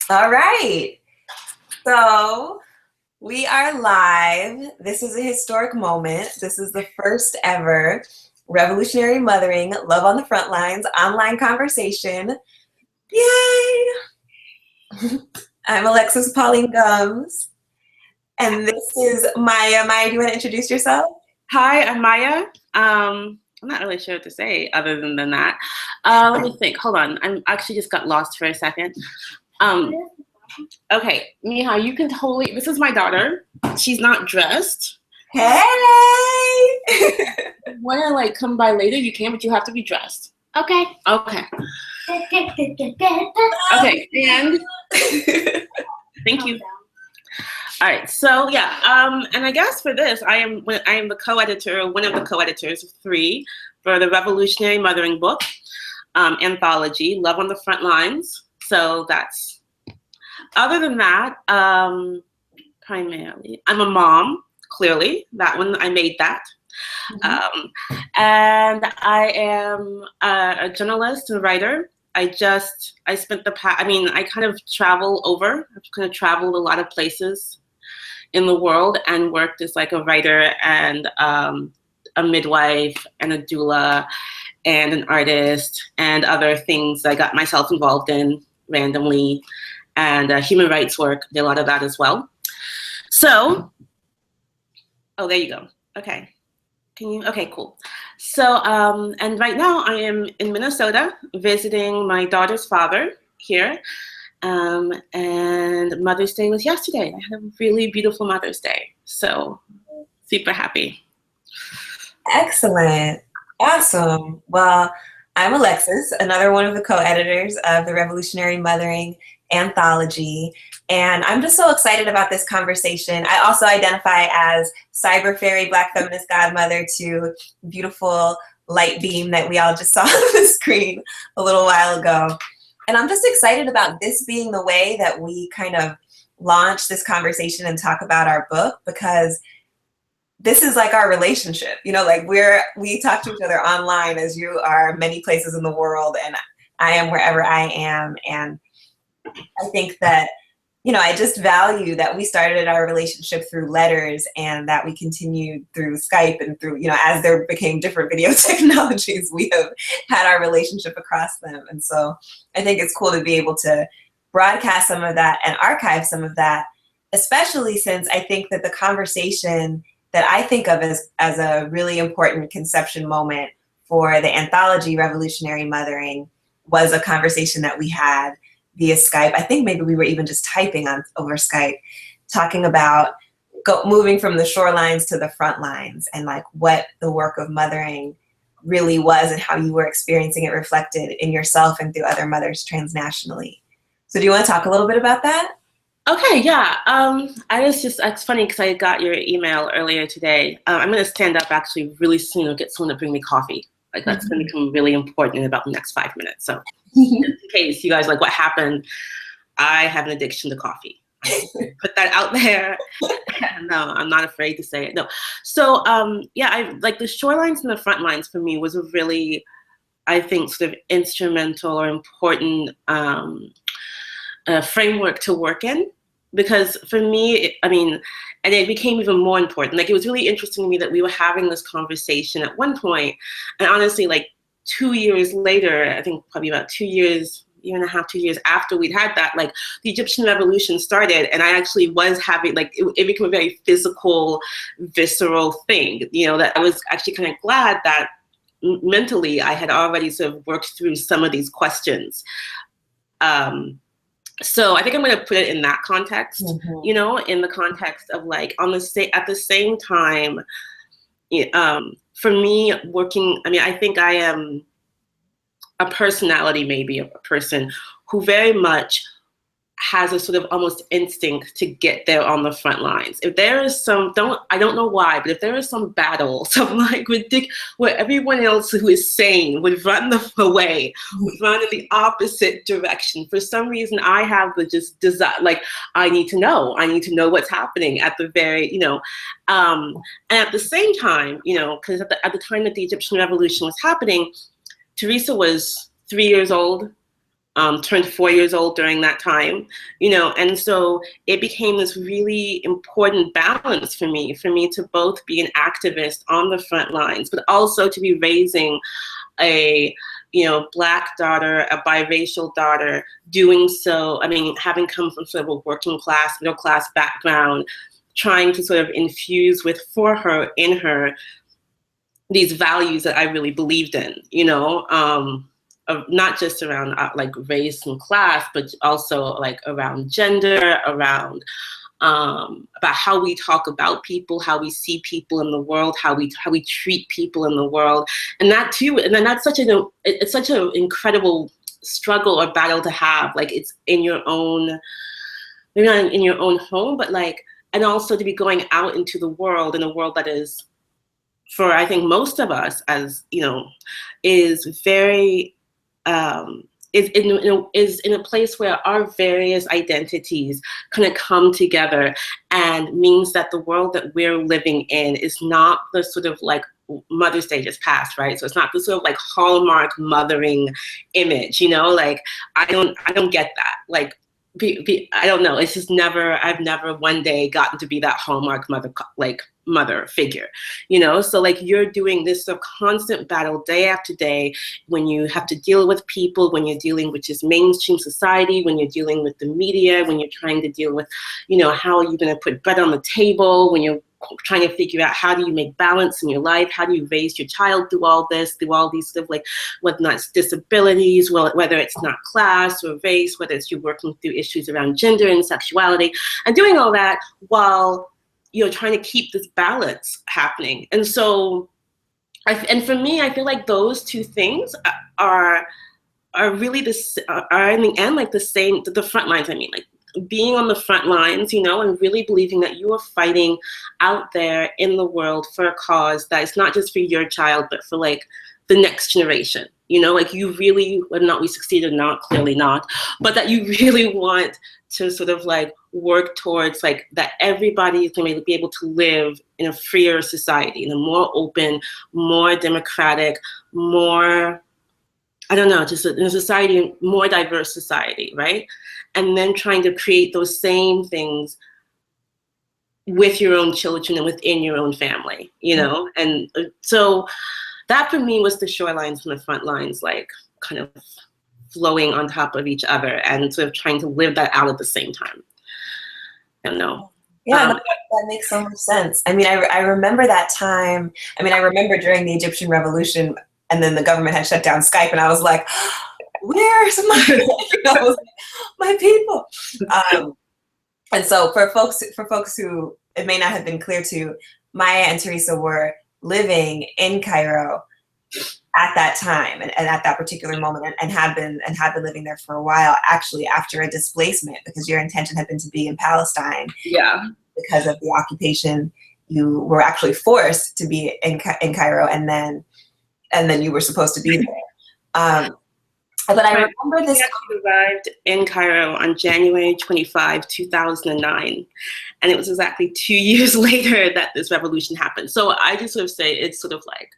All right. So we are live. This is a historic moment. This is the first ever Revolutionary Mothering Love on the Frontlines online conversation. Yay! I'm Alexis Pauline Gumbs. And this is Mai'a. Mai'a, do you want to introduce yourself? Hi, I'm Mai'a. I'm not really sure what to say other than that. Let me think. Hold on. I'm actually just got lost for a second. Okay, Mai'a, you can totally. This is my daughter. She's not dressed. Hey! Want to like come by later? You can, but you have to be dressed. Okay. Okay. Okay. And thank you. All right, so yeah, and I guess for this, I am the co-editor, one of the co-editors of 3 for the Revolutionary Mothering book anthology, Love on the Frontlines. So that's. Other than that, primarily, I'm a mom. Clearly, that one I made that, and I am a journalist and writer. I spent the past. I mean, I kind of travel over. I've kind of traveled a lot of places in the world and worked as like a writer and a midwife and a doula and an artist and other things I got myself involved in randomly, and human rights work, did a lot of that as well. So, oh, there you go. Okay. Okay, cool. So, and right now I am in Minnesota visiting my daughter's father here. And Mother's Day was yesterday. I had a really beautiful Mother's Day. So super happy. Excellent. Awesome. Well, I'm Alexis, another one of the co-editors of the Revolutionary Mothering anthology. And I'm just so excited about this conversation. I also identify as cyber fairy, Black feminist godmother to beautiful light beam that we all just saw on the screen a little while ago. And I'm just excited about this being the way that we kind of launch this conversation and talk about our book, because this is like our relationship, you know, like we talk to each other online, as you are many places in the world and I am wherever I am. And I think that, you know, I just value that we started our relationship through letters and that we continued through Skype and through, you know, as there became different video technologies, we have had our relationship across them. And so I think it's cool to be able to broadcast some of that and archive some of that, especially since I think that the conversation that I think of as a really important conception moment for the anthology Revolutionary Mothering was a conversation that we had via Skype. I think maybe we were even just typing on over Skype, talking about moving from the shorelines to the front lines and like what the work of mothering really was and how you were experiencing it reflected in yourself and through other mothers transnationally. So do you want to talk a little bit about that? Okay, yeah. It's funny because I got your email earlier today. I'm going to stand up actually really soon and get someone to bring me coffee. Like that's going to become really important in about the next 5 minutes. So in case you guys like what happened, I have an addiction to coffee. Put that out there. No, I'm not afraid to say it. No. So yeah, I like the shorelines and the front lines for me was a really, I think, sort of instrumental or important framework to work in. Because for me, and it became even more important. Like, it was really interesting to me that we were having this conversation at one point, and honestly, like 2 years later, I think probably about year and a half, 2 years after we'd had that, like the Egyptian revolution started, and I actually was having, like, it became a very physical, visceral thing, you know, that I was actually kind of glad that mentally I had already sort of worked through some of these questions. So I think I'm going to put it in that context, you know, in the context of like at the same time, for me working, I think I am a personality, maybe a person who very much has a sort of almost instinct to get there on the front lines. If there is I don't know why, but if there is some battle, some like ridiculous, where everyone else who is sane would run away, would run in the opposite direction. For some reason, I have the just desire, like, I need to know what's happening at the very, you know, and at the same time, you know, because at the time that the Egyptian revolution was happening, Teresa was 3 years old. turned 4 years old during that time, you know, and so it became this really important balance for me to both be an activist on the front lines, but also to be raising a, you know, Black daughter, a biracial daughter, doing so, I mean, having come from sort of a working class, middle class background, trying to sort of infuse in her, these values that I really believed in, you know, of not just around like race and class, but also like around gender, around about how we talk about people, how we see people in the world, how we treat people in the world, and that too. And then that's it's such an incredible struggle or battle to have. Like it's in your own, maybe not in your own home, but like, and also to be going out into the world, in a world that is, for I think most of us, as you know, is very is in a place where our various identities kind of come together, and means that the world that we're living in is not the sort of like Mother's Day just passed, right? So it's not the sort of like Hallmark mothering image, you know, like I don't get that. Like I don't know. It's just I've never one day gotten to be that Hallmark mother figure, you know? So like you're doing this sort of constant battle day after day, when you have to deal with people, when you're dealing with just mainstream society, when you're dealing with the media, when you're trying to deal with, you know, how are you going to put bread on the table, when you're trying to figure out how do you make balance in your life, how do you raise your child through all this, through all these sort of like, whether not it's disabilities, well, whether it's not class or race, whether it's you working through issues around gender and sexuality, and doing all that while you're trying to keep this balance happening. And so, and for me, I feel like those two things are really are in the end like the same, the front lines, I mean, like being on the front lines, you know, and really believing that you are fighting out there in the world for a cause that is not just for your child, but for like the next generation, you know, like you really, whether or not we succeed or not, clearly not, but that you really want to sort of like work towards like that everybody is going to be able to live in a freer society, in a more open, more democratic, more, I don't know, just in a society, more diverse society, right? And then trying to create those same things with your own children and within your own family, you know? And so that for me was the shorelines and the front lines, like kind of flowing on top of each other and sort of trying to live that out at the same time. I don't know. Yeah, that makes so much sense. I mean, I remember that time. I mean, I remember during the Egyptian Revolution, and then the government had shut down Skype, and I was like, where's my, you know, my people? And so for folks who it may not have been clear to, Mai'a and Teresa were living in Cairo at that time and at that particular moment, and had been living there for a while, actually after a displacement, because your intention had been to be in Palestine. Yeah. Because of the occupation, you were actually forced to be in Cairo, and then you were supposed to be there. But I remember this. We actually arrived in Cairo on January 25, 2009. And it was exactly 2 years later that this revolution happened. So I just sort of say it's sort of like,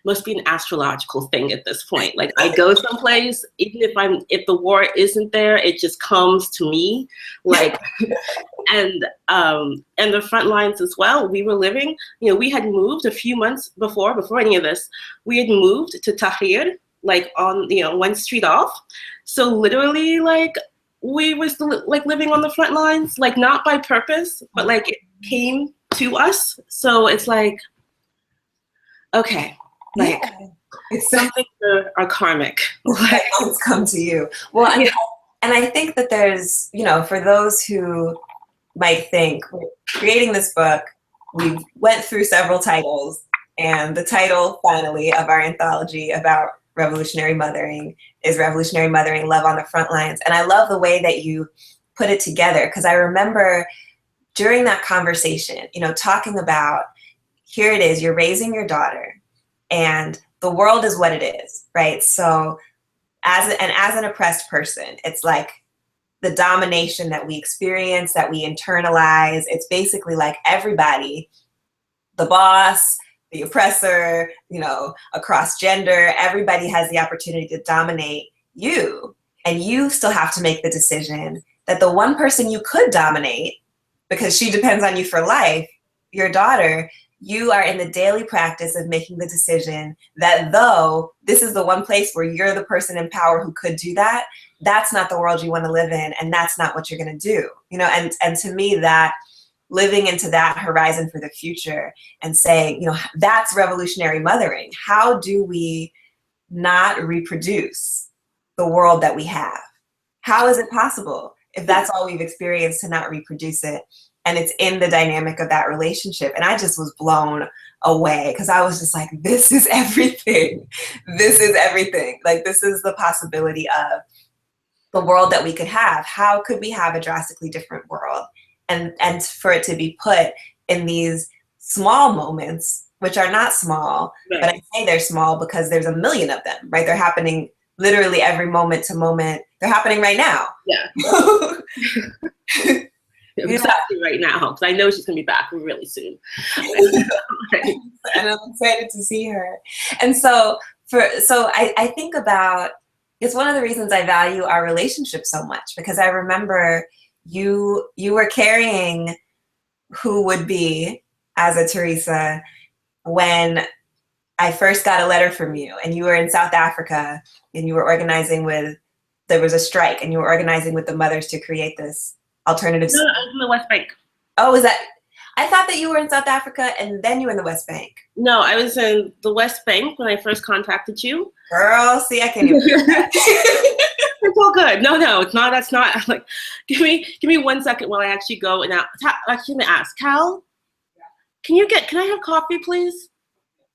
must be an astrological thing at this point. Like I go someplace, even if the war isn't there, it just comes to me. Like, and the front lines as well. We were living, you know, we had moved a few months before any of this, we had moved to Tahrir, like on, you know, one street off. So literally like we were still like living on the front lines, like not by purpose, but like it came to us. So it's like, okay, like it's something are karmic. It's come to you. Well, yeah. And I think that there's, you know, for those who might think, creating this book, we went through several titles, and the title finally of our anthology about revolutionary mothering is Revolutionary Mothering, Love on the Front Lines. And I love the way that you put it together, because I remember during that conversation, you know, talking about, here it is, you're raising your daughter and the world is what it is, right? So as an oppressed person, it's like the domination that we experience, that we internalize, it's basically like everybody, the boss, the oppressor, you know, across gender, everybody has the opportunity to dominate you. and you still have to make the decision that the one person you could dominate, because she depends on you for life, your daughter, you are in the daily practice of making the decision that though this is the one place where you're the person in power who could do that, that's not the world you want to live in, and that's not what you're going to do. You know, and to me, that living into that horizon for the future and saying, you know, that's revolutionary mothering. How do we not reproduce the world that we have? How is it possible if that's all we've experienced to not reproduce it? And it's in the dynamic of that relationship. And I just was blown away because I was just like, this is everything. This is everything. Like, this is the possibility of the world that we could have. How could we have a drastically different world? And for it to be put in these small moments, which are not small, right. But I say they're small because there's a million of them, right? They're happening literally every moment to moment. They're happening right now. Yeah. Exactly right now, because I know she's gonna be back really soon. And I'm excited to see her. And so I think about, it's one of the reasons I value our relationship so much, because I remember you were carrying who would be as a Teresa when I first got a letter from you, and you were in South Africa and you were organizing with, there was a strike and you were organizing with the mothers to create this alternative. No, I was in the West Bank. Oh, was that? I thought that you were in South Africa and then you were in the West Bank. No, I was in the West Bank when I first contacted you. Girl, see, I can't even do that. It's all good. No, it's not. That's not. Like, give me 1 second while I actually go and actually, let me ask Cal. Can I have coffee, please?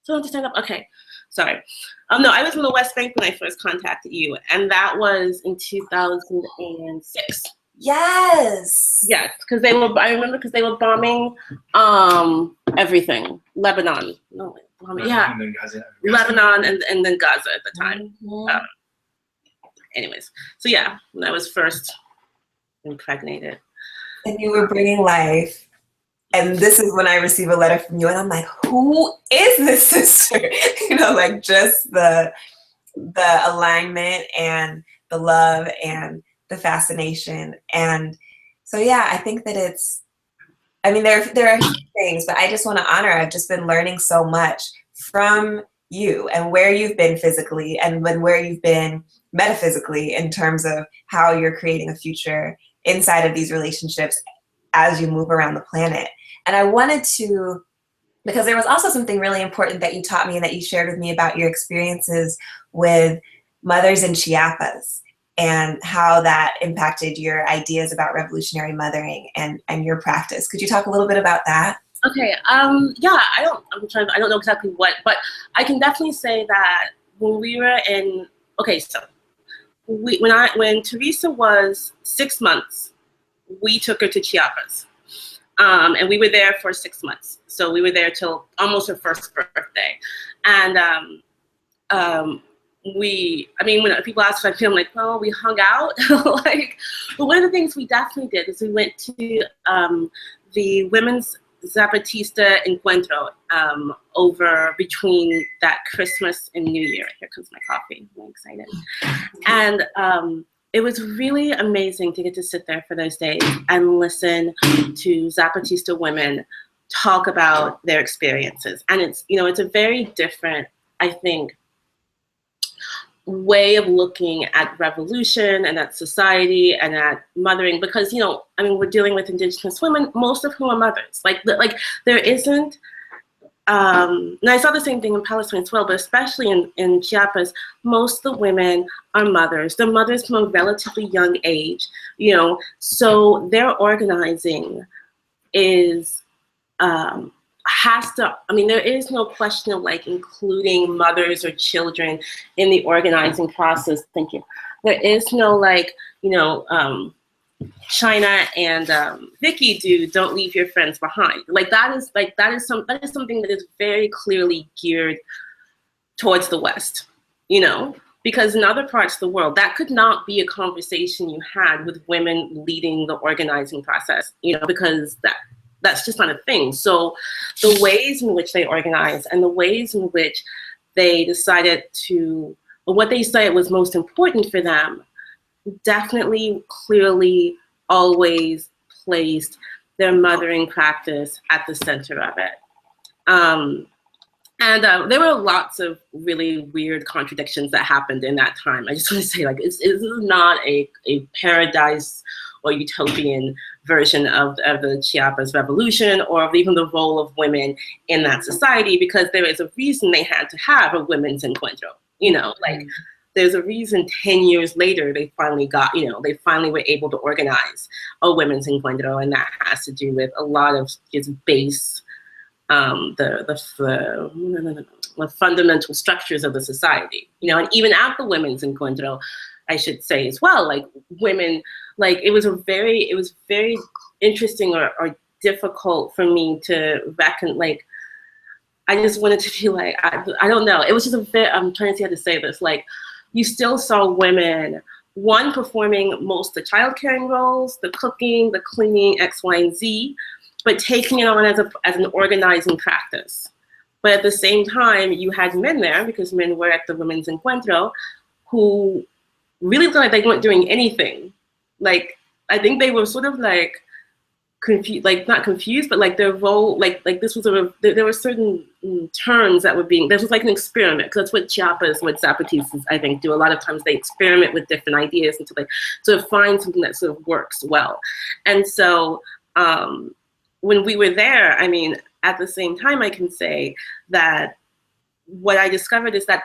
So I have to stand up. Okay, sorry. No, I was in the West Bank when I first contacted you, and that was in 2006. Yes. Yes, because I remember because they were bombing everything. Lebanon. No, bombing. Yeah. And then Gaza. Lebanon and then Gaza at the time. Mm-hmm. Anyways, so yeah, when I was first impregnated. And you were bringing life. And this is when I receive a letter from you, and I'm like, who is this sister? You know, like just the alignment and the love and the fascination. And so, yeah, I think that it's, I mean, there are things, but I just want to honor, I've just been learning so much from you and where you've been physically and where you've been metaphysically in terms of how you're creating a future inside of these relationships as you move around the planet. And I wanted to, because there was also something really important that you taught me and that you shared with me about your experiences with mothers in Chiapas and how that impacted your ideas about revolutionary mothering and your practice. Could you talk a little bit about that? Okay. Yeah. I don't know exactly what, but I can definitely say that when we were in. Okay, so when Teresa was 6 months, we took her to Chiapas, and we were there for 6 months. So we were there till almost her first birthday, and when people ask if I feel, like, well, we hung out, like, but one of the things we definitely did is we went to the Women's Zapatista Encuentro over between that Christmas and New Year. Here comes my coffee. I'm excited. And it was really amazing to get to sit there for those days and listen to Zapatista women talk about their experiences. And it's a very different, I think, way of looking at revolution and at society and at mothering, because we're dealing with Indigenous women, most of whom are mothers. Like there isn't, and I saw the same thing in Palestine as well, but especially in Chiapas, most of the women are mothers. They're mothers from a relatively young age, so their organizing is there is no question of like including mothers or children in the organizing process. Thank you. There is no China and Vicky do "Don't Leave Your Friends Behind." That is something that is very clearly geared towards the West, because in other parts of the world that could not be a conversation you had with women leading the organizing process, because that's just not a thing. So the ways in which they organized and the ways in which they decided what they decided was most important for them definitely, clearly, always placed their mothering practice at the center of it. And there were lots of really weird contradictions that happened in that time. I just want to say, like, this is not a paradise or utopian version of the Chiapas revolution, or of even the role of women in that society, because there is a reason they had to have a women's encuentro. You know, like, there's a reason 10 years later they finally got, you know, they finally were able to organize a women's encuentro, and that has to do with a lot of just base the fundamental structures of the society, you know. And even at the women's encuentro, I should say as well, like, women, like, it was very interesting or difficult for me to reckon, like, I just wanted to be like, I don't know, it was just a bit, I'm trying to see how to say this, like, you still saw women, one, performing most of the child caring roles, the cooking, the cleaning, X, Y, and Z, but taking it on as an organizing practice. But at the same time, you had men there, because men were at the women's encuentro, who really looked like they weren't doing anything. Like, I think they were sort of like confused, like, not confused, but like their role, like this was there were certain turns that were being, this was like an experiment, because that's what Chiapas, what Zapatistas, I think, do. A lot of times they experiment with different ideas until they sort of find something that sort of works well. And so when we were there, I mean, at the same time, I can say that what I discovered is that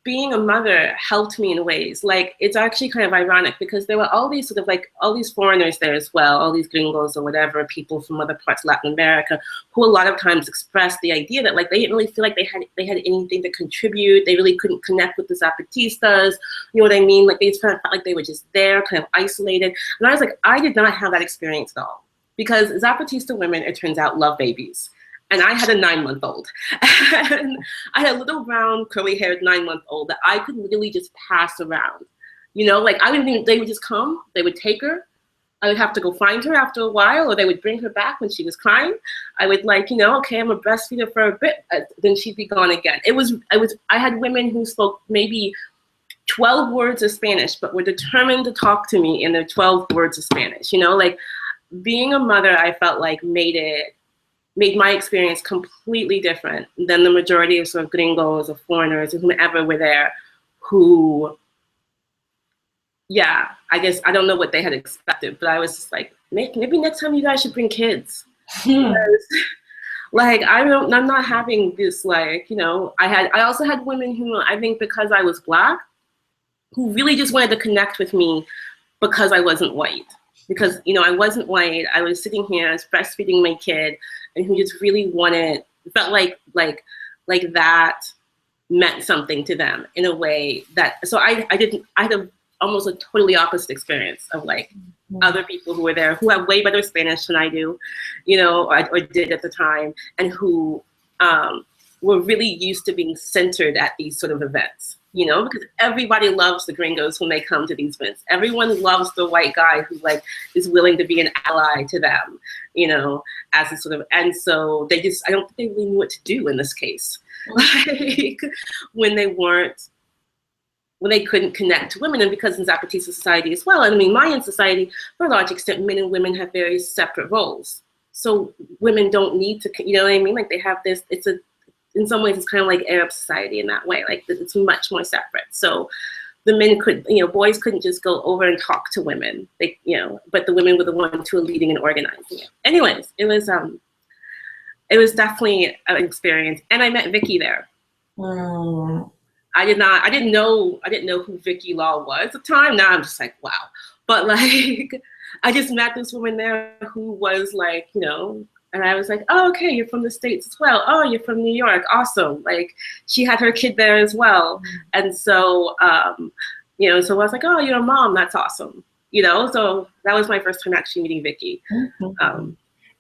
being a mother helped me in ways, like, it's actually kind of ironic, because there were all these sort of, like, all these foreigners there as well, all these gringos or whatever, people from other parts of Latin America, who a lot of times expressed the idea that, like, they didn't really feel like they had anything to contribute. They really couldn't connect with the Zapatistas, you know what I mean? Like, they just felt like they were just there, kind of isolated. And I was like, I did not have that experience at all, because Zapatista women, it turns out, love babies. And I had a 9-month-old. And I had a little brown, curly-haired 9-month-old that I could literally just pass around. You know, like, I wouldn't even, they would just come, they would take her. I would have to go find her after a while, or they would bring her back when she was crying. I would, like, you know, okay, I'm a breastfeeder for a bit, then she'd be gone again. I had women who spoke maybe 12 words of Spanish, but were determined to talk to me in their 12 words of Spanish. You know, like, being a mother, I felt like made my experience completely different than the majority of sort of gringos or foreigners or whomever were there, who, yeah, I guess, I don't know what they had expected, but I was just like, maybe next time you guys should bring kids. Like, I'm not having this, like, you know, I also had women who, I think because I was Black, who really just wanted to connect with me because I wasn't white. Because, you know, I wasn't white, I was sitting here, I was breastfeeding my kid, and who just really wanted, felt like that meant something to them in a way that, so I had almost a totally opposite experience of, like, other people who were there who have way better Spanish than I do, you know, or did at the time, and who were really used to being centered at these sort of events. You know, because everybody loves the gringos when they come to these events. Everyone loves the white guy who, like, is willing to be an ally to them, you know, as a sort of, and so they just, I don't think they really knew what to do in this case. Like, when they couldn't connect to women, and because in Zapatista society as well, and I mean, Mayan society, for a large extent, men and women have very separate roles. So women don't need to, you know what I mean? Like, they have this, in some ways, it's kind of like Arab society in that way. Like, it's much more separate. So the men could, you know, boys couldn't just go over and talk to women. They, you know, but the women were the ones who were leading and organizing it. Anyways, it was definitely an experience. And I met Vicky there. I didn't know who Vicky Law was at the time. Now I'm just like, wow. But, like, I just met this woman there who was, like, you know, and I was like, oh, okay, you're from the States as well. Oh, you're from New York. Awesome. Like, she had her kid there as well. And so, you know, so I was like, oh, you're a mom. That's awesome. You know, so that was my first time actually meeting Vicky.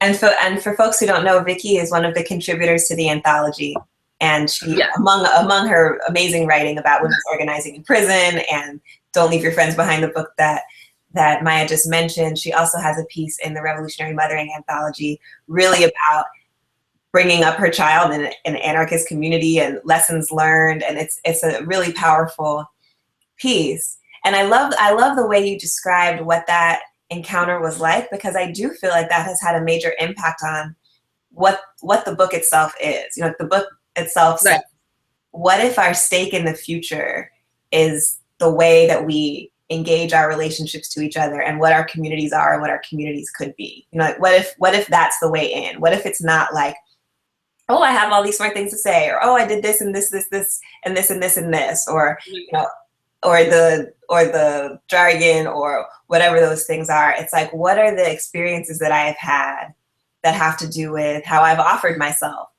And for folks who don't know, Vicky is one of the contributors to the anthology. And she, among her amazing writing about women's organizing in prison and Don't Leave Your Friends Behind, the book that Mai'a just mentioned, she also has a piece in the Revolutionary Mothering Anthology really about bringing up her child in an anarchist community and lessons learned, and it's a really powerful piece. And I love the way you described what that encounter was like, because I do feel like that has had a major impact on what the book itself is. You know, the book itself says, Right. what if our stake in the future is the way that we engage our relationships to each other and what our communities are and what our communities could be? You know, like what if that's the way in? What if it's not like, oh, I have all these smart things to say, or oh, I did this and this and this and this and this, or you know, or the jargon or whatever those things are. It's like, what are the experiences that I have had that have to do with how I've offered myself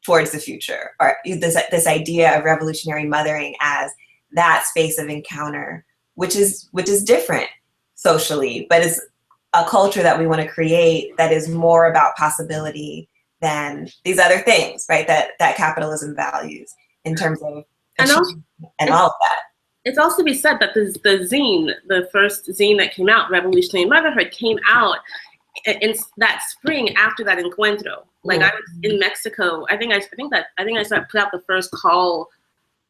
towards the future, or this idea of revolutionary mothering as that space of encounter, which is different socially, but is a culture that we want to create that is more about possibility than these other things, right? That capitalism values in terms of And also, and all of that. it's also to be said that the zine, the first zine that came out, Revolutionary Motherhood, came out in that spring after that encuentro. Like I was in Mexico. I think I started put out the first call.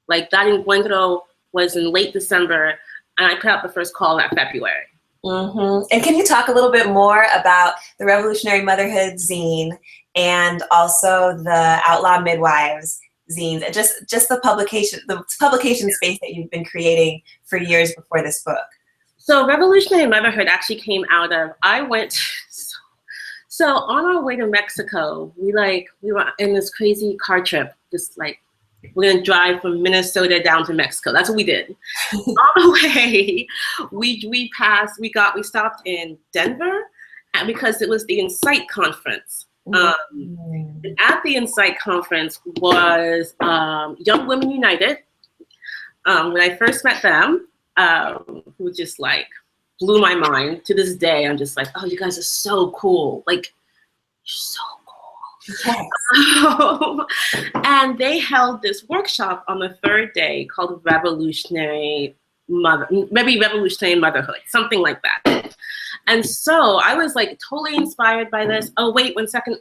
Like that encuentro was in late December, and I put out the first call that February. Mm-hmm. And can you talk a little bit more about the Revolutionary Motherhood zine and also the Outlaw Midwives zines, and just the publication space that you've been creating for years before this book? So Revolutionary Motherhood actually came out of, so on our way to Mexico, we were in this crazy car trip, just like, we're gonna drive from Minnesota down to Mexico. That's what we did. On the way, we stopped in Denver, and because it was the Insight conference. At the Insight conference was Young Women United. When I first met them, who just like blew my mind. To this day, I'm just like, oh, you guys are so cool. Like, you're so cool. Yes. And they held this workshop on the third day called Revolutionary Motherhood, something like that. And so I was like totally inspired by this. Oh, wait 1 second.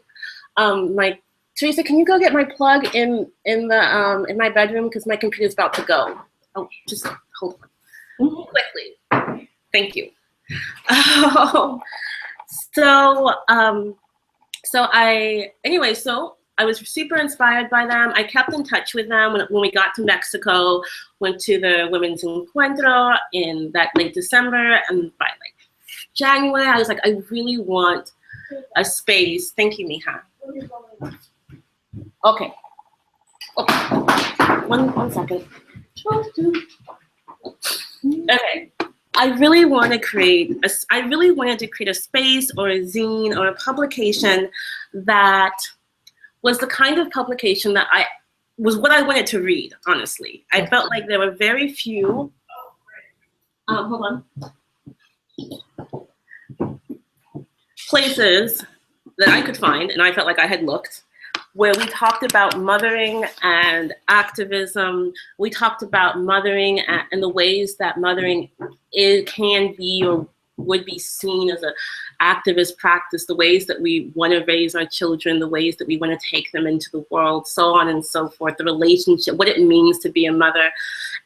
Like, Teresa, can you go get my plug in my bedroom, because my computer's about to go. Oh, just hold on. Quickly. Thank you. So I was super inspired by them. I kept in touch with them when we got to Mexico, went to the Women's Encuentro in that late December, and by like January, I was like, I really want a space. Thank you, Mija. Okay. One second. Okay. I really wanted to create a space or a zine or a publication that was the kind of publication that was what I wanted to read, honestly. I felt like there were very few, hold on, places that I could find, and I felt like I had looked, where we talked about mothering and activism. We talked about mothering and the ways that mothering can be or would be seen as an activist practice, the ways that we want to raise our children, the ways that we want to take them into the world, so on and so forth, the relationship, what it means to be a mother,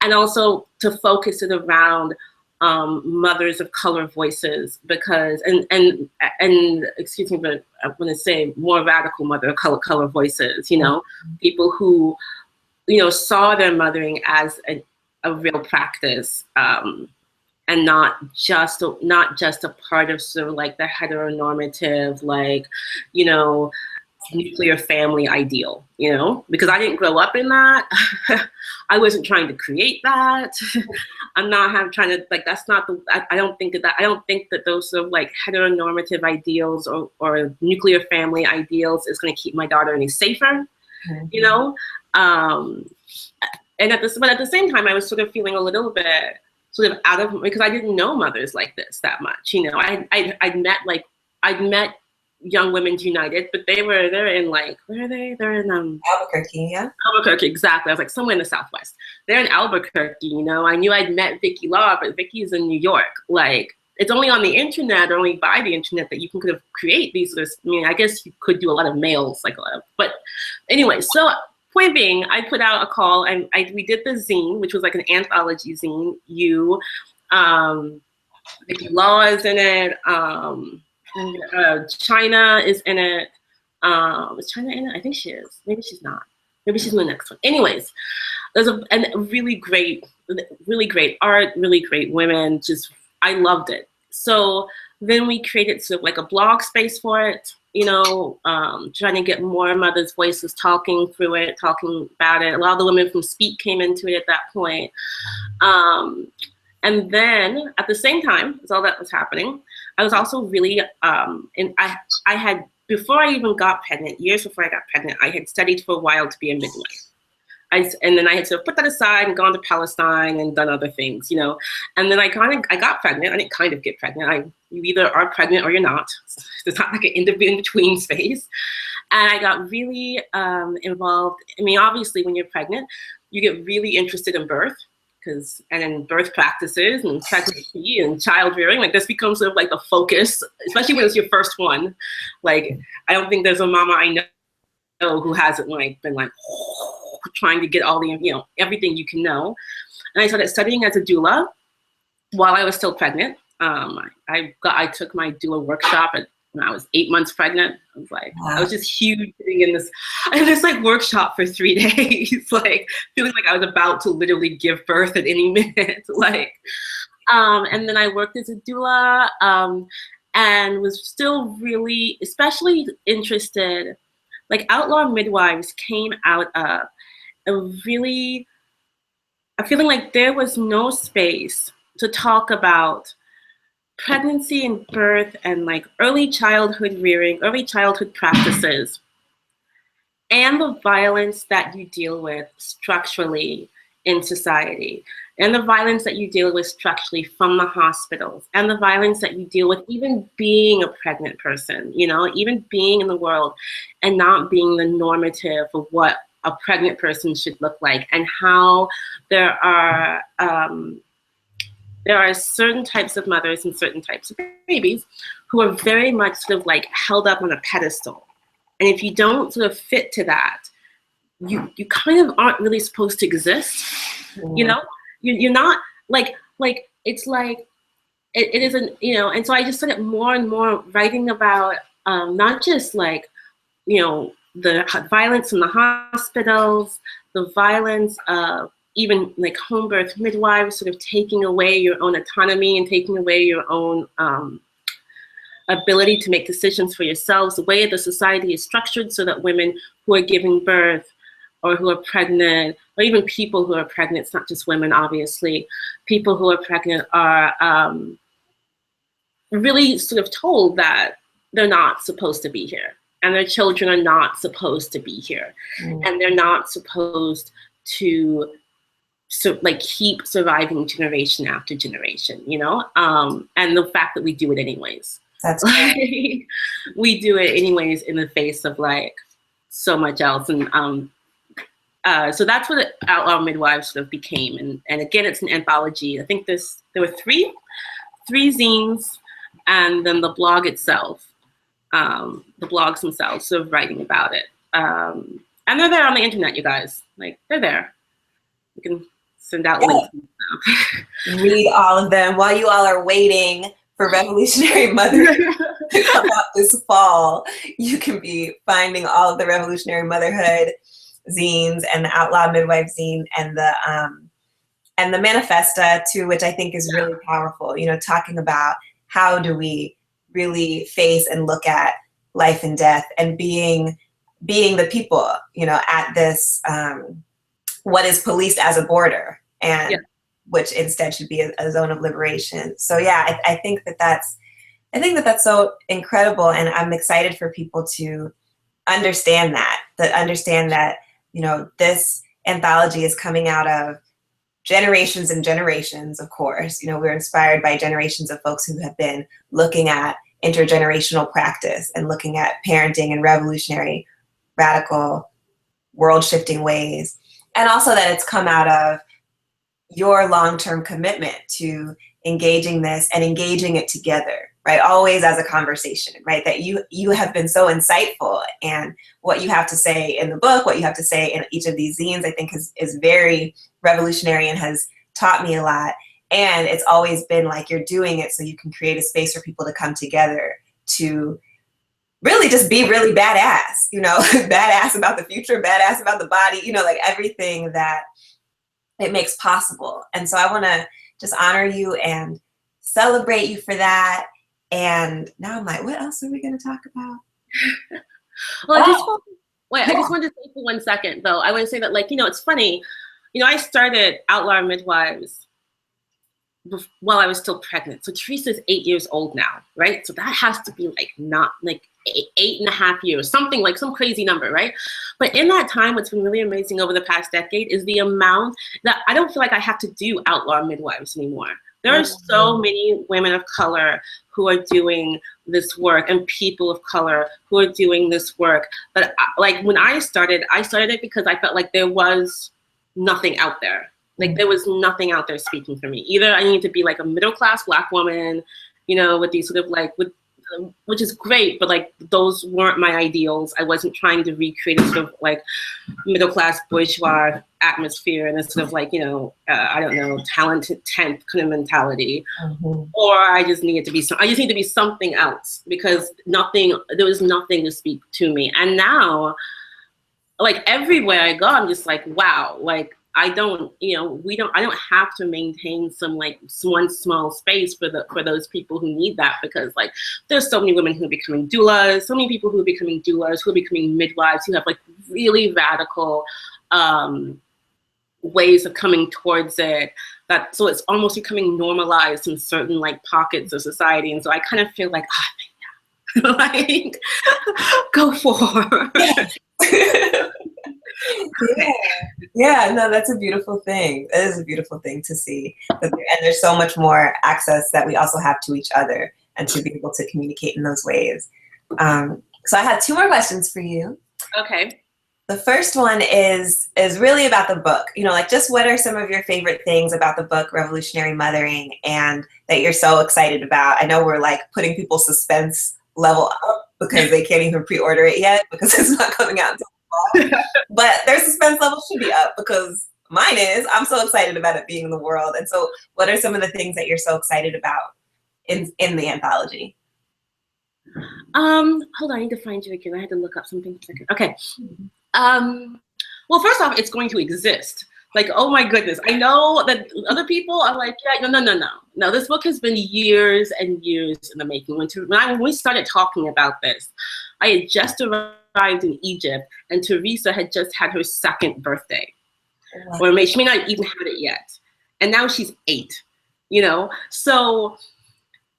and also to focus it around mothers of color voices, because and excuse me, but I want to say more radical mother of color voices, you know, people who, you know, saw their mothering as a real practice, and not just a part of sort of like the heteronormative, like, you know, nuclear family ideal, you know, because I didn't grow up in that. I wasn't trying to create that. I'm not trying to, like, that's not the, I don't think that those sort of like heteronormative ideals or nuclear family ideals is going to keep my daughter any safer, you know? And at the same time, I was sort of feeling a little bit sort of out of, because I didn't know mothers like this that much, you know. I'd met Young Women's United, but they're in like, where are they? They're in Albuquerque, yeah. Albuquerque, exactly. I was like, somewhere in the Southwest. They're in Albuquerque, you know. I knew I'd met Vicky Law, but Vicky's in New York. Like, it's only on the internet, or only by the internet, that you can kind of create these sort of, I mean, I guess you could do a lot of mails, like, but anyway, so point being, I put out a call, and we did the zine, which was like an anthology zine, Like Law is in it. China is in it. Is China in it? I think she is. Maybe she's not. Maybe she's in the next one. Anyways, there's a really great art, really great women. Just, I loved it. So then we created sort of like a blog space for it, you know, trying to get more mothers' voices talking through it, talking about it. A lot of the women from Speak came into it at that point. And then at the same time as all that was happening, I was also really, and I had, before I even got pregnant, years before I got pregnant, I had studied for a while to be a midwife. And then I had to put that aside and gone to Palestine and done other things, you know. And then I got pregnant. I didn't kind of get pregnant. You either are pregnant or you're not. It's not like an in-between space. And I got really involved. I mean, obviously, when you're pregnant, you get really interested in birth, and then birth practices and pregnancy and child rearing. Like, this becomes sort of like the focus, especially when it's your first one. Like, I don't think there's a mama I know who hasn't like been like trying to get all the, you know, everything you can know. And I started studying as a doula while I was still pregnant. I took my doula workshop when I was 8 months pregnant. I was like, wow. I was just huge sitting in this like workshop for 3 days, like feeling like I was about to literally give birth at any minute. Like, and then I worked as a doula, and was still really, especially interested, like Outlaw Midwives came out of a feeling like there was no space to talk about pregnancy and birth and like early childhood rearing, early childhood practices, and the violence that you deal with structurally in society, and the violence that you deal with structurally from the hospitals, and the violence that you deal with even being a pregnant person, you know, even being in the world and not being the normative of what a pregnant person should look like, and how there are certain types of mothers and certain types of babies who are very much sort of like held up on a pedestal. And if you don't sort of fit to that, you kind of aren't really supposed to exist. You know, you're not like it's like it isn't, you know. And so I just started more and more writing about not just like, you know, the violence in the hospitals, the violence of even like home birth midwives sort of taking away your own autonomy and taking away your own ability to make decisions for yourselves, the way the society is structured so that women who are giving birth or who are pregnant, or even people who are pregnant, it's not just women, obviously, people who are pregnant are really sort of told that they're not supposed to be here, and their children are not supposed to be here, and they're not supposed to like keep surviving generation after generation, you know? And the fact that we do it anyways. That's like, we do it anyways in the face of like so much else. And so that's what Outlaw Midwives sort of became. And again, it's an anthology. I think there were three zines, and then the blog itself, the blogs themselves sort of writing about it. And they're there on the internet, you guys. Like, they're there. You can send out links. Read all of them while you all are waiting for Revolutionary Motherhood to come out this fall. You can be finding all of the Revolutionary Motherhood zines and the Outlaw Midwife zine and the Manifesta too, which I think is really powerful. You know, talking about how do we really face and look at life and death, and being the people, you know, at this what is policed as a border, and which instead should be a zone of liberation. So yeah, I think that's so incredible, and I'm excited for people to understand that, you know, this anthology is coming out of generations and generations, of course. You know, we're inspired by generations of folks who have been looking at intergenerational practice and looking at parenting in revolutionary, radical, world-shifting ways. And also that it's come out of your long-term commitment to engaging this and engaging it together, right? Always as a conversation, right? That you have been so insightful, and what you have to say in the book, what you have to say in each of these zines, I think is very revolutionary and has taught me a lot. And it's always been like you're doing it so you can create a space for people to come together to really just be really badass, you know, badass about the future, badass about the body, you know, like everything that it makes possible. And so I want to just honor you and celebrate you for that. And now I'm like, what else are we going to talk about? Well, I just wanted to say for 1 second, though. I want to say that, like, you know, it's funny. You know, I started Outlaw Midwives while I was still pregnant. So Teresa's 8 years old now, right? So that has to be like not like 8.5 years, something like some crazy number, right? But in that time, what's been really amazing over the past decade is the amount that I don't feel like I have to do Outlaw Midwives anymore. There are so many women of color who are doing this work and people of color who are doing this work. But like when I started it because I felt like there was nothing out there. Like there was nothing out there speaking for me. Either I need to be like a middle-class Black woman, you know, with these sort of like, which is great, but like those weren't my ideals. I wasn't trying to recreate a sort of like middle-class bourgeois atmosphere and a sort of like, you know, I don't know, talented 10th kind of mentality. Or I just need to be something else because there was nothing to speak to me. And now, like everywhere I go, I'm just like, wow, like, I don't have to maintain one small space for those people who need that, because like there's so many women who are becoming doulas, so many people who are becoming doulas, who are becoming midwives, who have like really radical ways of coming towards it. So it's almost becoming normalized in certain like pockets of society, and so I kind of feel like, like go for it. Yeah, no, that's a beautiful thing. It is a beautiful thing to see. And there's so much more access that we also have to each other and to be able to communicate in those ways. So I had 2 more questions for you. Okay. The first one is really about the book. You know, like just what are some of your favorite things about the book, Revolutionary Mothering, and that you're so excited about? I know we're like putting people's suspense level up because they can't even pre-order it yet because it's not coming out until but their suspense level should be up because mine is. I'm so excited about it being in the world. And so what are some of the things that you're so excited about in the anthology? Hold on, I need to find you again. I had to look up something for a second. Okay. Well, first off, it's going to exist. Like, oh my goodness. I know that other people are like, yeah, no. This book has been years and years in the making. When we started talking about this, I had just arrived in Egypt, and Teresa had just had her 2nd birthday. Or she may not even had it yet. And now she's 8, you know? So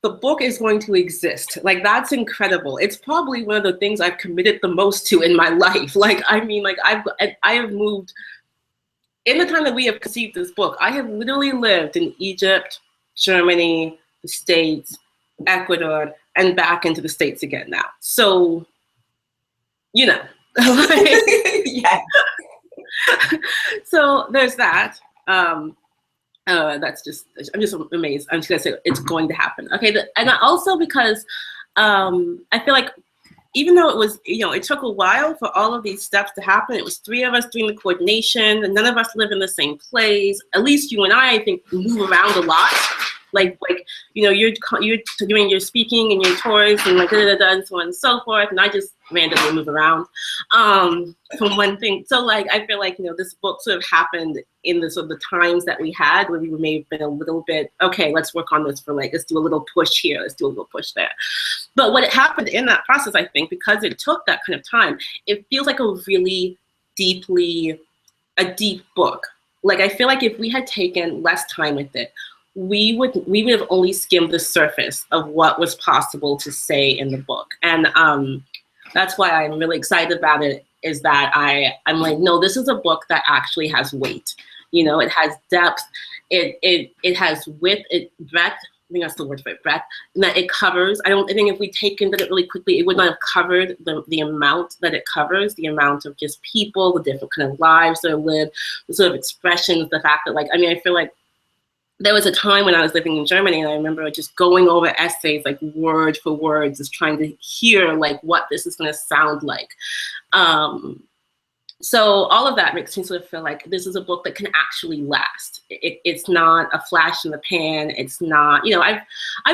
the book is going to exist. Like, that's incredible. It's probably one of the things I've committed the most to in my life. Like, I mean, like I have moved, in the time that we have conceived this book, I have literally lived in Egypt, Germany, the States, Ecuador, and back into the States again now. So, you know. Yeah. So there's that. That's just, I'm just amazed. I'm just gonna say it's going to happen. Okay, and also because I feel like even though it was, you know, it took a while for all of these steps to happen. It was 3 of us doing the coordination, and none of us live in the same place. At least you and I think, move around a lot. Like you know, you're doing your speaking and your tours and like and so on and so forth, and I just randomly move around from one thing. So like I feel like, you know, this book sort of happened in the sort of the times that we had where we may have been a little bit, okay, let's work on this for like, let's do a little push here, let's do a little push there. But what happened in that process, I think, because it took that kind of time, it feels like a really deep book. Like I feel like if we had taken less time with it, we would have only skimmed the surface of what was possible to say in the book. And that's why I'm really excited about it, is that I'm like, no, this is a book that actually has weight. You know, it has depth, it has width, breadth. I think that's the word for it, breadth. And that it covers. I think if we take into it really quickly, it would not have covered the amount that it covers, the amount of just people, the different kind of lives that are lived, the sort of expressions, the fact that, like, I mean, I feel like there was a time when I was living in Germany, and I remember just going over essays, like word for word, just trying to hear like what this is going to sound like. So all of that makes me sort of feel like this is a book that can actually last. It's not a flash in the pan. It's not, you know, I've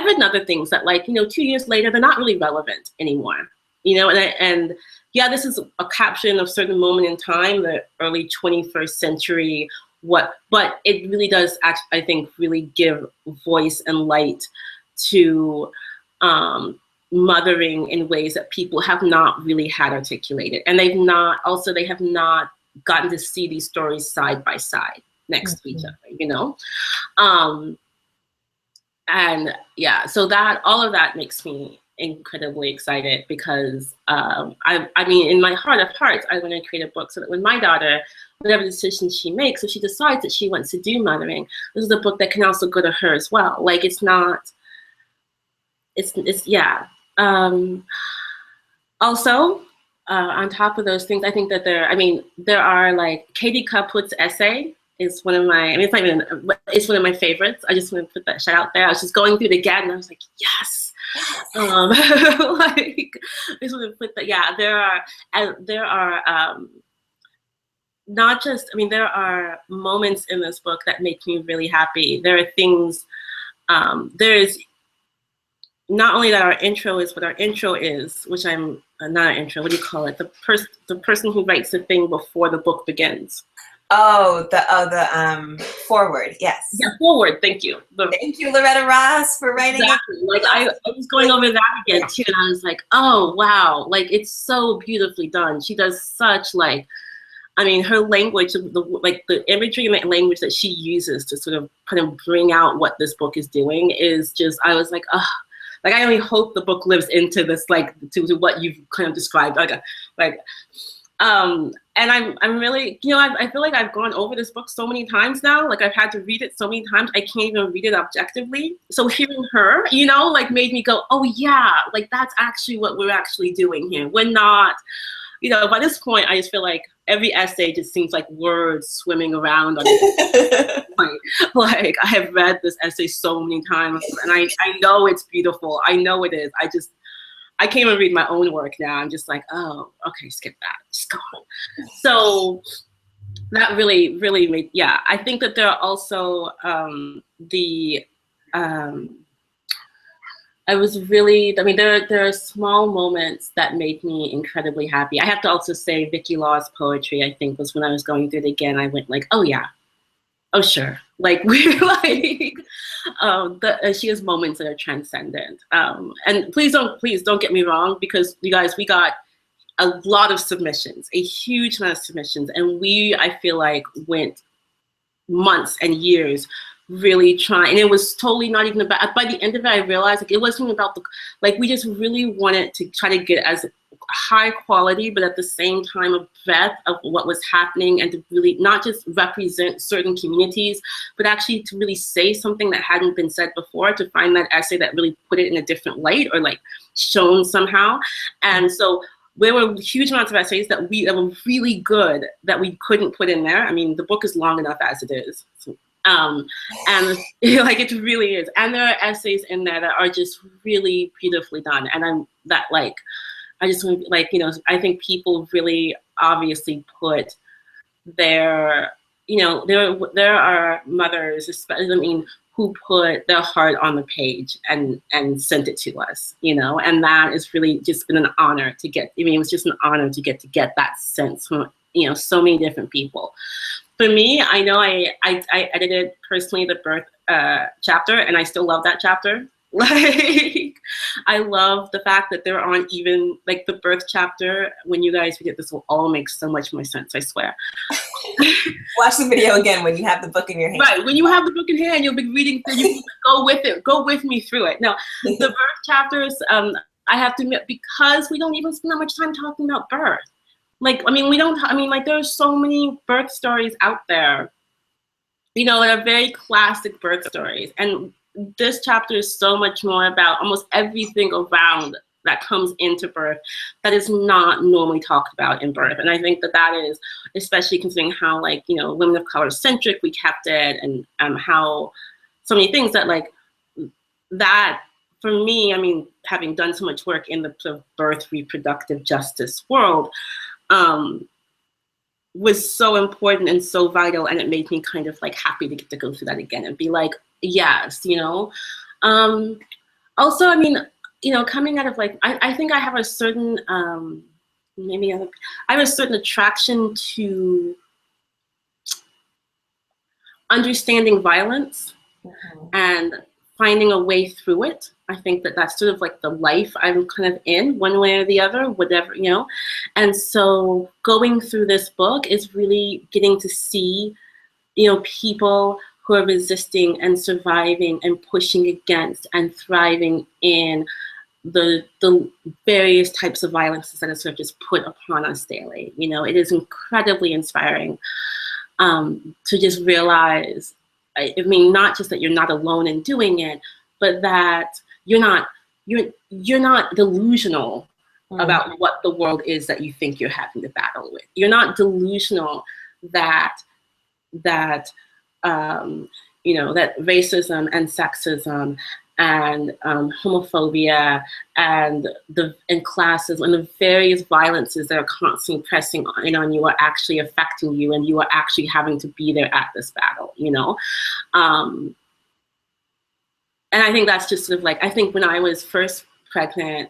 written other things that, like, you know, 2 years later, they're not really relevant anymore, you know, and yeah, this is a caption of a certain moment in time, the early 21st century, but it really does, I think, really give voice and light to mothering in ways that people have not really had articulated. And they have not gotten to see these stories side by side next to each other, you know? And yeah, so that, all of that makes me incredibly excited because I mean, in my heart of hearts, I want to create a book so that when my daughter, whatever decision she makes, if she decides that she wants to do mothering, this is a book that can also go to her as well. Like, it's not, it's yeah. Also, on top of those things, I think that there are, like, Katie Cupwood's essay is one of my, I mean, it's not even, it's one of my favorites. I just want to put that shout out there. I was just going through it again and I was like, yes. Like, I just want to put that, yeah, there are not just, I mean, there are moments in this book that make me really happy. There are things, there's not only that our intro is what our intro is, which I'm not an intro, what do you call it? The person who writes the thing before the book begins. Oh, the forward, yes. Yeah, forward, thank you. Thank you, Loretta Ross, for writing exactly. Like, I was going over that again too, and I was like, oh wow, like, it's so beautifully done. She does such, like, I mean, her language, the imagery and the language that she uses to sort of kind of bring out what this book is doing is just, I was like, oh, like, I only hope the book lives into this, like, to what you've kind of described, and I'm really, you know, I feel like I've gone over this book so many times now. Like, I've had to read it so many times, I can't even read it objectively. So hearing her, you know, like, made me go, oh yeah, like, that's actually what we're actually doing here. We're not, you know, by this point, I just feel like every essay just seems like words swimming around on it. Like, I have read this essay so many times, and I know it's beautiful. I know it is. I can't even read my own work now. I'm just like, oh, okay, skip that. Just go on. So that really, really made, yeah. I think that there are also I was really, I mean, there are small moments that made me incredibly happy. I have to also say Vicky Law's poetry, I think, was when I was going through it again, I went like, oh yeah, oh sure. Like, we're like, she has moments that are transcendent. And please don't get me wrong, because you guys, we got a lot of submissions, a huge amount of submissions. And I feel like, went months and years really trying, and it was totally not even about, by the end of it, I realized, like, it wasn't about the, like, we just really wanted to try to get as high quality, but at the same time a breadth of what was happening, and to really not just represent certain communities, but actually to really say something that hadn't been said before, to find that essay that really put it in a different light, or like shown somehow. And so there were huge amounts of essays that were really good that we couldn't put in there. I mean, the book is long enough as it is. So, and like, it really is. And there are essays in there that are just really beautifully done. And I just want to, like, you know, I think people really obviously put their, you know, there are mothers, especially, I mean, who put their heart on the page and sent it to us, you know, and that has really just been an honor to get. I mean, it was just an honor to get that sense from, you know, so many different people. For me, I know I edited personally the birth chapter, and I still love that chapter. Like, I love the fact that there aren't even, like, the birth chapter, when you guys read it, this will all make so much more sense, I swear. Watch the video again when you have the book in your hand. Right, when you have the book in hand, you'll be reading through, you go with me through it. Now, the birth chapters, I have to admit, because we don't even spend that much time talking about birth. Like, I mean, like, there are so many birth stories out there, you know, that are very classic birth stories. And this chapter is so much more about almost everything around that comes into birth that is not normally talked about in birth. And I think that is, especially considering how, like, you know, women of color centric we kept it, and how so many things that, like, that, for me, I mean, having done so much work in the birth reproductive justice world, was so important and so vital, and it made me kind of like happy to get to go through that again and be like, yes, you know. Also, I mean, you know, coming out of like, I think I have a certain, I have a certain attraction to understanding violence and finding a way through it. I think that that's sort of like the life I'm kind of in, one way or the other, whatever, you know. And so going through this book is really getting to see, you know, people who are resisting and surviving and pushing against and thriving in the various types of violences that are sort of just put upon us daily. You know, it is incredibly inspiring to just realize, I mean, not just that you're not alone in doing it, but that you're not delusional about what the world is that you think you're having to battle with. You're not delusional that you know, that racism and sexism and homophobia and classes and the various violences that are constantly pressing in on you are actually affecting you, and you are actually having to be there at this battle, you know. And I think that's just sort of like, I think when I was first pregnant,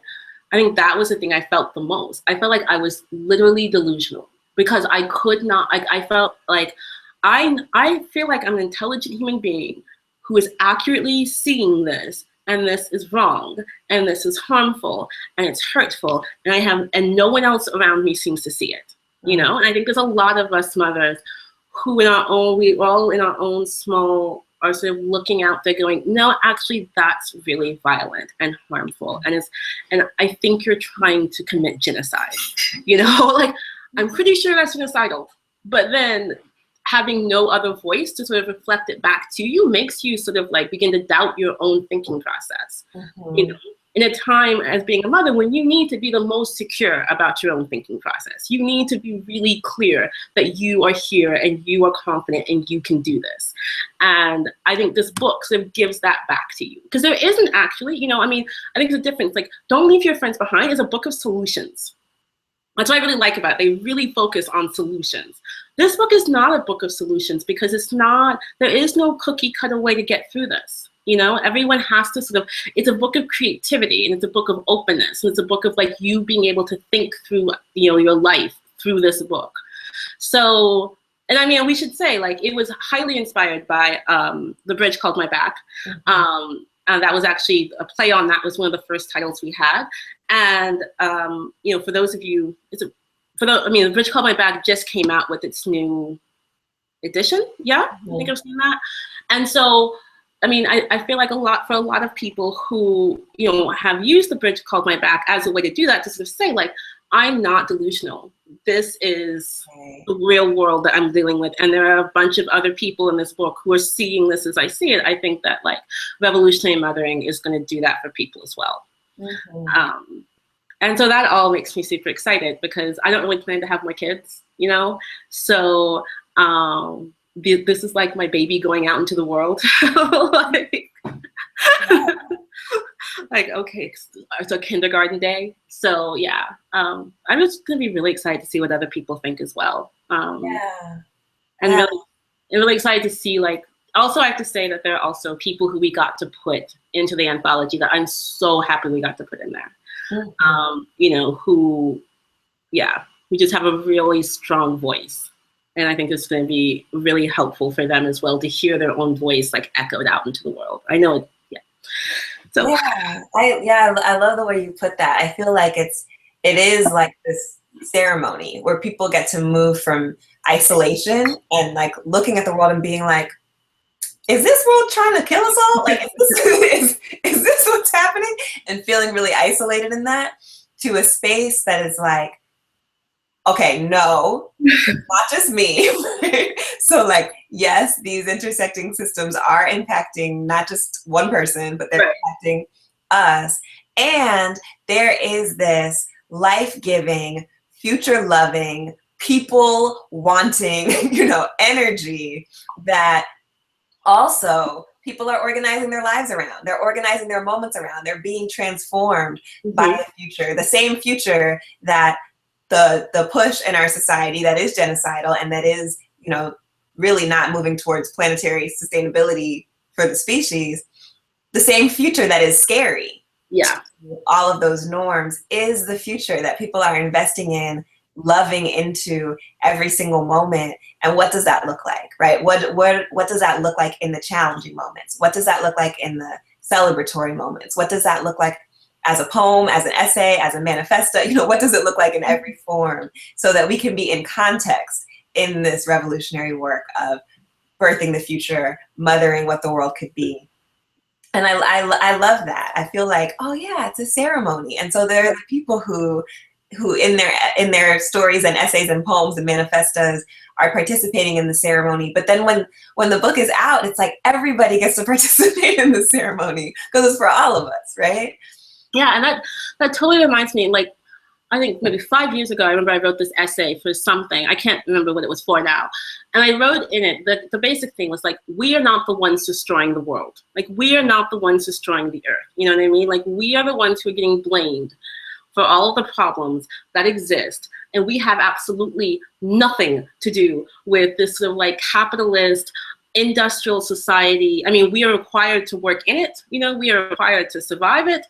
I think that was the thing I felt the most. I felt like I was literally delusional because I could not, I felt like, I feel like I'm an intelligent human being who is accurately seeing this, and this is wrong, and this is harmful, and it's hurtful, and no one else around me seems to see it, you know? And I think there's a lot of us mothers who we're all in our own small, are sort of looking out there going, no, actually that's really violent and harmful, and I think you're trying to commit genocide, you know? Like, I'm pretty sure that's genocidal, but then having no other voice to sort of reflect it back to you makes you sort of like begin to doubt your own thinking process. You know, in a time as being a mother when you need to be the most secure about your own thinking process. You need to be really clear that you are here and you are confident and you can do this. And I think this book sort of gives that back to you. Because there isn't actually, you know, I mean, I think there's a difference. Like, Don't Leave Your Friends Behind is a book of solutions. That's what I really like about it. They really focus on solutions. This book is not a book of solutions because there is no cookie cutter way to get through this. You know, everyone has to sort of, it's a book of creativity, and it's a book of openness, and it's a book of like you being able to think through, you know, your life through this book. So, and I mean, we should say, like, it was highly inspired by The Bridge Called My Back. And that was actually a play on that, was one of the first titles we had. And, you know, for those of you, The Bridge Called My Back just came out with its new edition. Yeah, I think I've seen that. And so, I mean, I feel like for a lot of people who, you know, have used The Bridge Called My Back as a way to do that, to sort of say, like, I'm not delusional. This is the real world that I'm dealing with. And there are a bunch of other people in this book who are seeing this as I see it. I think that, like, Revolutionary Mothering is going to do that for people as well. And so that all makes me super excited because I don't really plan to have more kids, you know? So this is like my baby going out into the world. Like, okay, it's a kindergarten day. So yeah, I'm just gonna be really excited to see what other people think as well. And really excited to see, like, also I have to say that there are also people who we got to put into the anthology that I'm so happy we got to put in there. You know, who just have a really strong voice. And I think it's going to be really helpful for them as well to hear their own voice, like, echoed out into the world. I know it, So I love the way you put that. I feel like it is like this ceremony where people get to move from isolation and, like, looking at the world and being like, is this world trying to kill us all? Like, is this what's happening? And feeling really isolated in that, to a space that is like, okay, no, not just me. So, like, yes, these intersecting systems are impacting not just one person, but they're impacting us. And there is this life-giving, future-loving, people wanting, you know, energy that also people are organizing their lives around. They're organizing their moments around. They're being transformed by the future, the same future that the push in our society that is genocidal and that is, you know, really not moving towards planetary sustainability for the species, the same future that is scary. Yeah. All of those norms is the future that people are investing in, loving into every single moment. And what does that look like, right? What does that look like in the challenging moments? What does that look like in the celebratory moments? What does that look like as a poem, as an essay, as a manifesto? You know, what does it look like in every form, so that we can be in context in this revolutionary work of birthing the future, mothering what the world could be. And I love that. I feel like, oh yeah, it's a ceremony. And so there are the people who in their stories and essays and poems and manifestos are participating in the ceremony. But then when the book is out, it's like everybody gets to participate in the ceremony because it's for all of us, right? Yeah, and that totally reminds me, like, I think maybe 5 years ago, I remember I wrote this essay for something. I can't remember what it was for now. And I wrote in it that the basic thing was like, we are not the ones destroying the world. Like, we are not the ones destroying the earth. You know what I mean? Like, we are the ones who are getting blamed for all of the problems that exist. And we have absolutely nothing to do with this sort of like capitalist, industrial society. I mean, we are required to work in it. You know, we are required to survive it.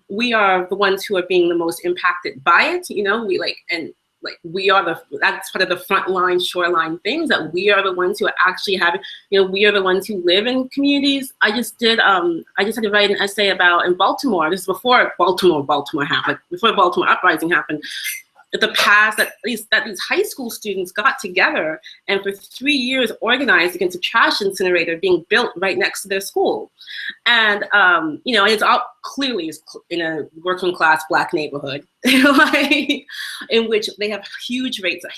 We are the ones who are being the most impacted by it. You know, we are that's part of the frontline shoreline things, that we are the ones who are actually having, you know, we are the ones who live in communities. I just had to write an essay about in Baltimore. This is before Baltimore happened, before the Baltimore uprising happened. That these high school students got together and for 3 years organized against a trash incinerator being built right next to their school. And, you know, it's all clearly in a working class Black neighborhood, like, in which they have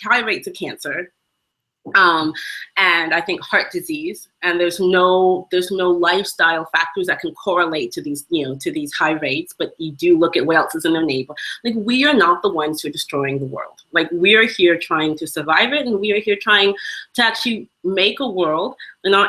high rates of cancer. And I think heart disease, and there's no lifestyle factors that can correlate to these, you know, to these high rates, but you do look at what else is in their neighbor. Like, we are not the ones who are destroying the world. Like, we are here trying to survive it, and we are here trying to actually make a world,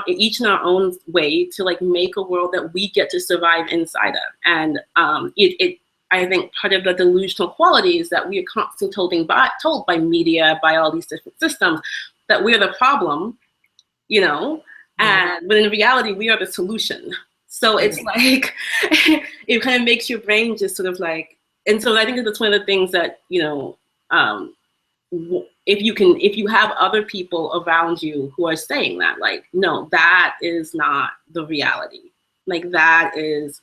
each in our own way, to like make a world that we get to survive inside of. And I think part of the delusional quality is that we are constantly told by media, by all these different systems, that we're the problem, you know, but in reality, we are the solution. So it's like, it kind of makes your brain just sort of like, and so I think that's one of the things that, you know, if you have other people around you who are saying that, like, no, that is not the reality. Like, that is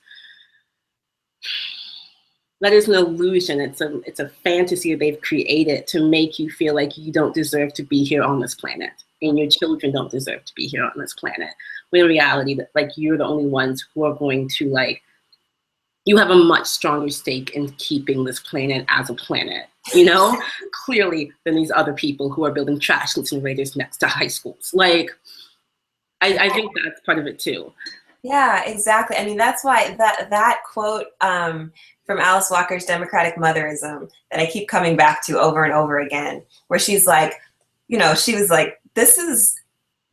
an illusion. It's a fantasy they've created to make you feel like you don't deserve to be here on this planet, and your children don't deserve to be here on this planet. When in reality, that like, you're the only ones who are going to, like, you have a much stronger stake in keeping this planet as a planet, you know, clearly, than these other people who are building trash incinerators next to high schools. Like, I think that's part of it too. Yeah, exactly. I mean, that's why that quote from Alice Walker's Democratic Motherism that I keep coming back to over and over again, where she's like, you know, she was like, this is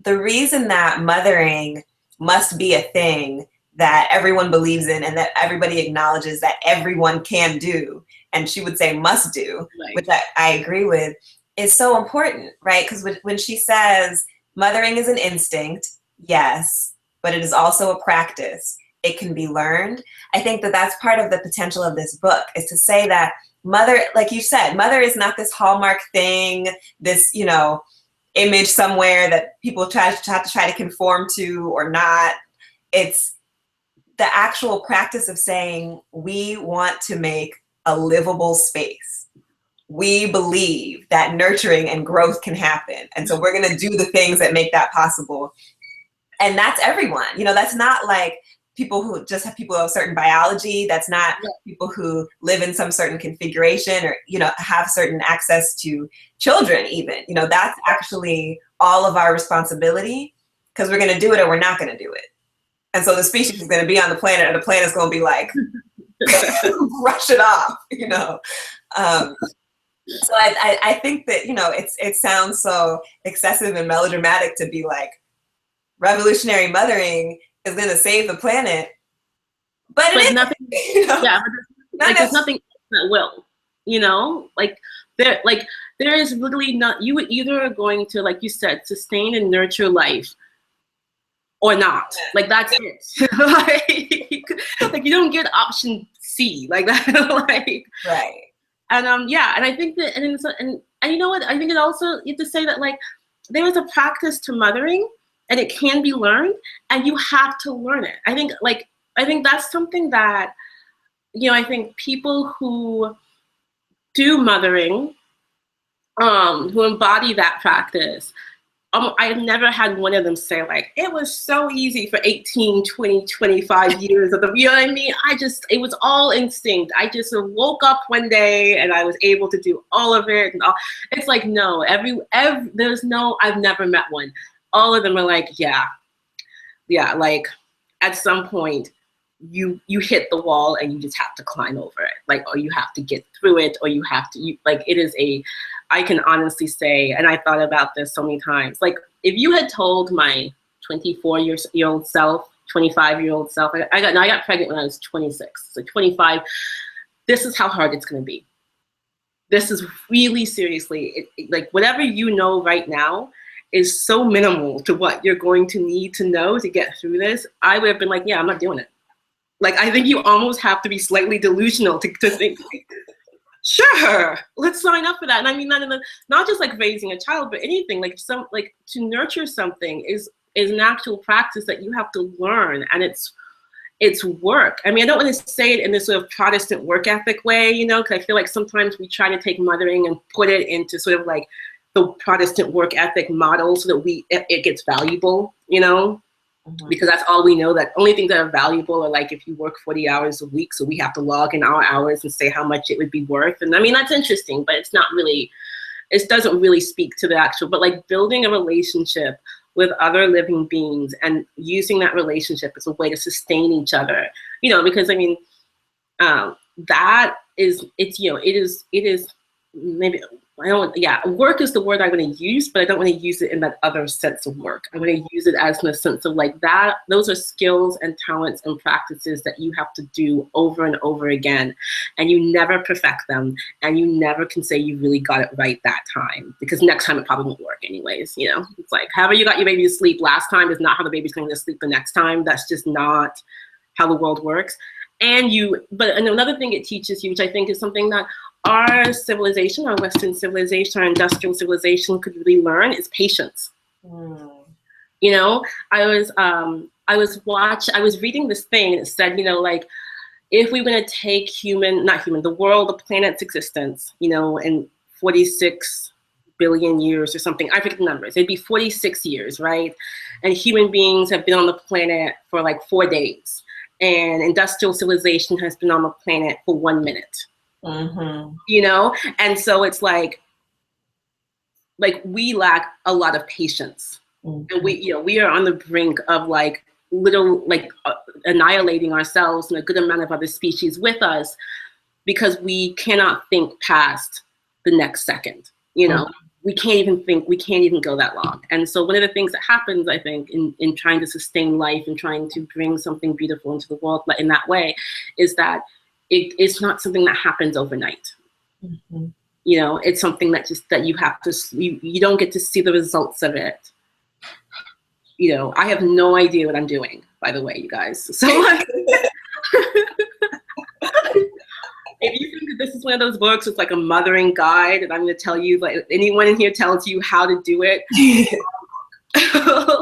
the reason that mothering must be a thing that everyone believes in and that everybody acknowledges that everyone can do, and she would say must do, right, which I agree with, is so important, right? Because when she says mothering is an instinct, yes, but it is also a practice. It can be learned. I think that that's part of the potential of this book, is to say that mother, like you said, mother is not this hallmark thing, this, you know, image somewhere that people have to try to conform to or not. It's the actual practice of saying, we want to make a livable space. We believe that nurturing and growth can happen. And so we're going to do the things that make that possible. And that's everyone. You know, that's not like people who just have people of certain biology. That's not people who live in some certain configuration or, you know, have certain access to children even. You know, that's actually all of our responsibility, because we're going to do it or we're not going to do it. And so the species is going to be on the planet, and the planet's going to be like, brush it off, you know. So I think that, you know, it sounds so excessive and melodramatic to be like, revolutionary mothering is going to save the planet, but it is, nothing. You know? Yeah, but there's nothing that will. You know, like, There, like, there is literally not, you either are going to, like you said, sustain and nurture life or not. Like, that's it. like you don't get option C like that. like, right. And yeah, and I think that, and you know what? I think it also, you have to say that, like, there is a practice to mothering, and it can be learned, and you have to learn it. I think that's something that, you know, I think people who do mothering, who embody that practice, I've never had one of them say, like, it was so easy for 18, 20, 25 years of the, you know what I mean? It was all instinct. I just woke up one day and I was able to do all of it. And it's like, no, there's no, I've never met one. All of them are like, yeah, like, at some point, you hit the wall and you just have to climb over it, like, or you have to get through it, or like, it is I can honestly say, and I thought about this so many times, like, if you had told my 24-year-old self, 25-year-old self, I got pregnant when I was 26, so 25, this is how hard it's going to be. This is really, seriously, like, whatever you know right now is so minimal to what you're going to need to know to get through this. I would have been like, yeah, I'm not doing it. Like, I think you almost have to be slightly delusional to think, sure, let's sign up for that. And I mean, not just like raising a child, but anything, like, to nurture something is an actual practice that you have to learn, and it's work. I mean, I don't want to say it in this sort of Protestant work ethic way, you know, because I feel like sometimes we try to take mothering and put it into sort of like the Protestant work ethic model so that it gets valuable, you know. Mm-hmm. Because that's all we know, that only things that are valuable are like if you work 40 hours a week, so we have to log in our hours and say how much it would be worth. And I mean, that's interesting, but it's not really, it doesn't really speak to the actual, but like building a relationship with other living beings and using that relationship as a way to sustain each other, you know, because I mean, that is, it's, you know, it is maybe, work is the word I'm going to use, but I don't want to use it in that other sense of work. I'm going to use it as in a sense of like that. Those are skills and talents and practices that you have to do over and over again. And you never perfect them. And you never can say you really got it right that time, because next time it probably won't work anyways. You know, it's like, however you got your baby to sleep last time is not how the baby's going to sleep the next time. That's just not how the world works. And another thing it teaches you, which I think is something that our civilization, our Western civilization, our industrial civilization could really learn, is patience. You know, I was reading this thing that said, you know, like, if we were going to take the world, the planet's existence, you know, in 46 billion years or something, I forget the numbers, it'd be 46 years, right? And human beings have been on the planet for like 4 days. And industrial civilization has been on the planet for 1 minute. Mm-hmm. You know, and so it's like we lack a lot of patience. Mm-hmm. And we are on the brink of annihilating ourselves and a good amount of other species with us, because we cannot think past the next second. You know, mm-hmm. We can't even go that long. And so one of the things that happens, I think, in trying to sustain life and trying to bring something beautiful into the world in that way, is that it's not something that happens overnight. Mm-hmm. You know, it's something that you have to, you don't get to see the results of it. You know, I have no idea what I'm doing, by the way, you guys. So like, if you think that this is one of those books with like a mothering guide, and I'm going to tell you, like, anyone in here tells you how to do it,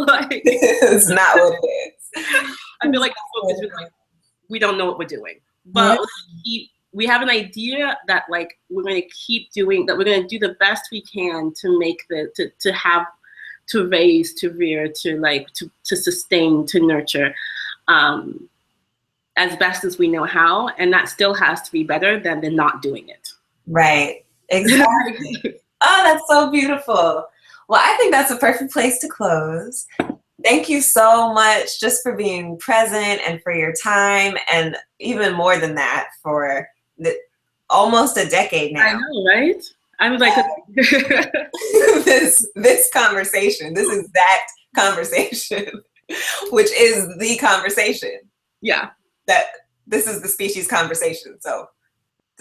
like, it's not what it is. I feel like this book is really like, we don't know what we're doing. But we have an idea that like we're going to keep doing, that we're going to do the best we can to make to raise, to rear, to sustain, to nurture, as best as we know how. And that still has to be better than the not doing it. Right. Exactly. Oh, that's so beautiful. Well, I think that's a perfect place to close. Thank you so much just for being present and for your time, and even more than that, for almost a decade now. I know, right? I'm like this conversation, this exact conversation, which is the conversation. Yeah. That this is the species conversation. So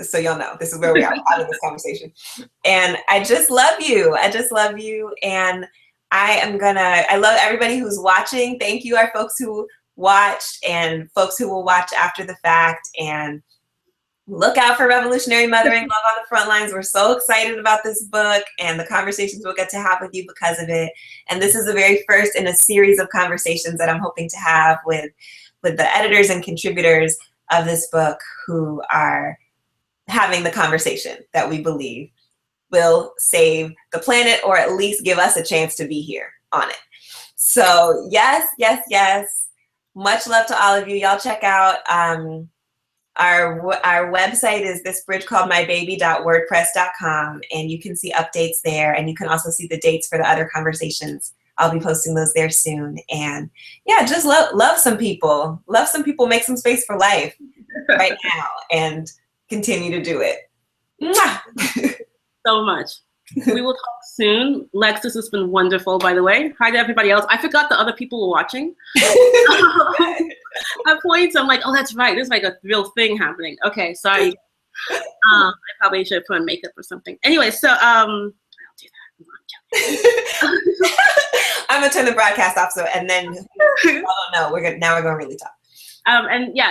so y'all know, this is where we are out of this conversation. And I just love you. I just love you. And I love everybody who's watching. Thank you, our folks who watched and folks who will watch after the fact. And look out for Revolutionary Mothering, Love on the Frontlines. We're so excited about this book and the conversations we'll get to have with you because of it. And this is the very first in a series of conversations that I'm hoping to have with the editors and contributors of this book who are having the conversation that we believe will save the planet, or at least give us a chance to be here on it. So yes, yes, yes. Much love to all of you. Y'all check out our website is thisbridgecalledmybaby.wordpress.com, and you can see updates there, and you can also see the dates for the other conversations. I'll be posting those there soon. And yeah, just love some people. Love some people, make some space for life right now, and continue to do it. Mwah! So much. We will talk soon. Lex, this has been wonderful, by the way. Hi to everybody else. I forgot the other people were watching. At points, I'm like, oh, that's right. There's like a real thing happening. Okay, sorry. I probably should have put on makeup or something. Anyway, so I'll do that. I'm gonna turn the broadcast off. So, and then I don't know. We're gonna really talk. And yeah,